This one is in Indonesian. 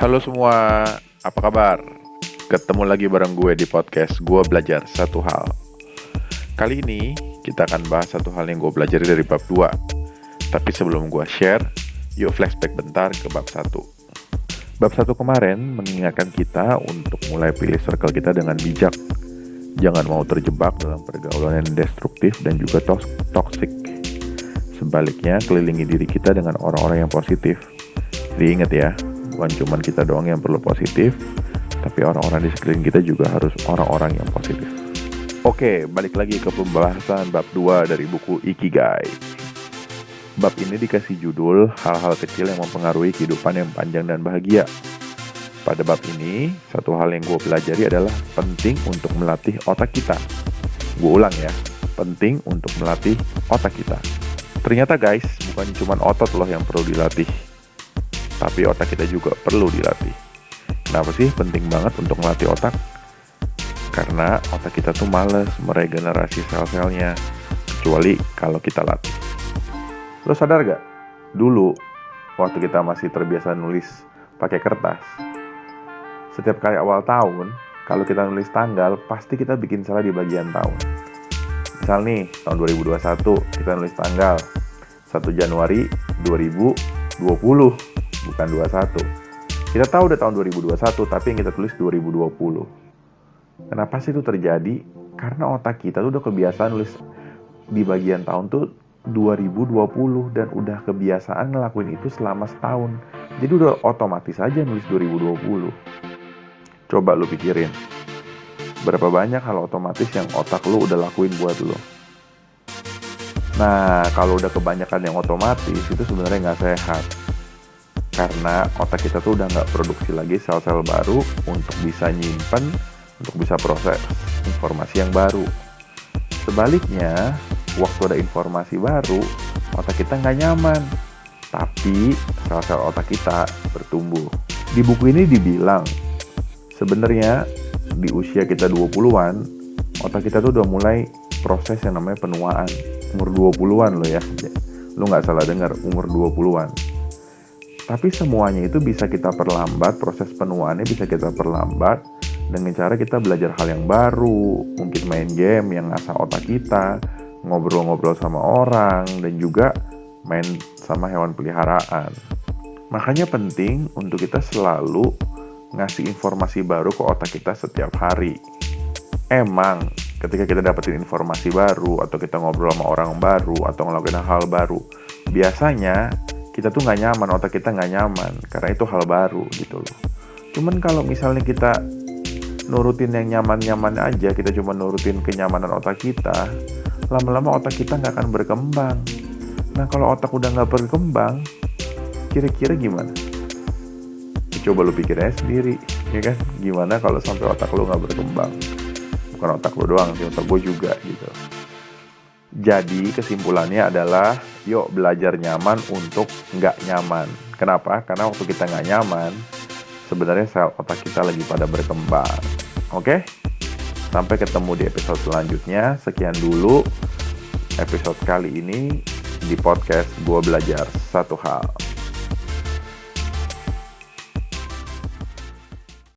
Halo semua, apa kabar? Ketemu lagi bareng gue di podcast Gue Belajar Satu Hal. Kali ini kita akan bahas satu hal yang gue pelajari dari bab 2. Tapi sebelum gue share, yuk flashback bentar ke bab 1. Bab 1 kemarin mengingatkan kita untuk mulai pilih circle kita dengan bijak. Jangan mau terjebak dalam pergaulan yang destruktif dan juga toksik. Sebaliknya, kelilingi diri kita dengan orang-orang yang positif. Jadi ingat ya, bukan cuma kita doang yang perlu positif, tapi orang-orang di sekeliling kita juga harus orang-orang yang positif. Oke, balik lagi ke pembahasan bab 2 dari buku Ikigai. Bab ini dikasih judul hal-hal kecil yang mempengaruhi kehidupan yang panjang dan bahagia. Pada bab ini, satu hal yang gue pelajari adalah penting untuk melatih otak kita. Gue ulang ya, penting untuk melatih otak kita. Ternyata guys, bukan cuma otot loh yang perlu dilatih, tapi otak kita juga perlu dilatih. Kenapa sih penting banget untuk melatih otak? Karena otak kita tuh males meregenerasi sel-selnya, kecuali kalau kita latih. Lo sadar gak? Dulu, waktu kita masih terbiasa nulis pakai kertas, setiap kali awal tahun, kalau kita nulis tanggal, pasti kita bikin salah di bagian tahun. Misal nih, tahun 2021, kita nulis tanggal 1 Januari 2020, bukan 21. Kita tahu udah tahun 2021, tapi yang kita tulis 2020. Kenapa sih itu terjadi? Karena otak kita tuh udah kebiasaan nulis di bagian tahun tuh 2020 dan udah kebiasaan ngelakuin itu selama setahun. Jadi udah otomatis aja nulis 2020. Coba lu pikirin, berapa banyak hal otomatis yang otak lu udah lakuin buat lu. Nah, kalau udah kebanyakan yang otomatis, itu sebenarnya nggak sehat. Karena otak kita tuh udah nggak produksi lagi sel-sel baru untuk bisa nyimpen, untuk bisa proses informasi yang baru. Sebaliknya, waktu ada informasi baru, otak kita nggak nyaman. Tapi sel-sel otak kita bertumbuh. Di buku ini dibilang, sebenarnya di usia kita 20-an, otak kita tuh udah mulai proses yang namanya penuaan. Umur 20-an lo ya. Lo gak salah dengar, umur 20-an. Tapi semuanya itu bisa kita perlambat, proses penuaannya bisa kita perlambat dengan cara kita belajar hal yang baru, mungkin main game yang ngasah otak kita, ngobrol-ngobrol sama orang, dan juga main sama hewan peliharaan. Makanya penting untuk kita selalu ngasih informasi baru ke otak kita setiap hari. Emang ketika kita dapetin informasi baru, atau kita ngobrol sama orang baru, atau ngelakuin hal baru, biasanya kita tuh gak nyaman, otak kita gak nyaman, karena itu hal baru gitu loh. Cuman kalau misalnya kita nurutin yang nyaman-nyaman aja, kita cuma nurutin kenyamanan otak kita, lama-lama otak kita gak akan berkembang. Nah kalau otak udah gak berkembang, kira-kira gimana? Coba lu pikir aja sendiri, ya kan? Gimana kalau sampai otak lu gak berkembang? Bukan otak lu doang, otak gue juga gitu. Jadi kesimpulannya adalah, yuk belajar nyaman untuk gak nyaman. Kenapa? Karena waktu kita gak nyaman, sebenarnya sel otak kita lagi pada berkembang. Oke? Sampai ketemu di episode selanjutnya. Sekian dulu episode kali ini di podcast Gue Belajar Satu Hal.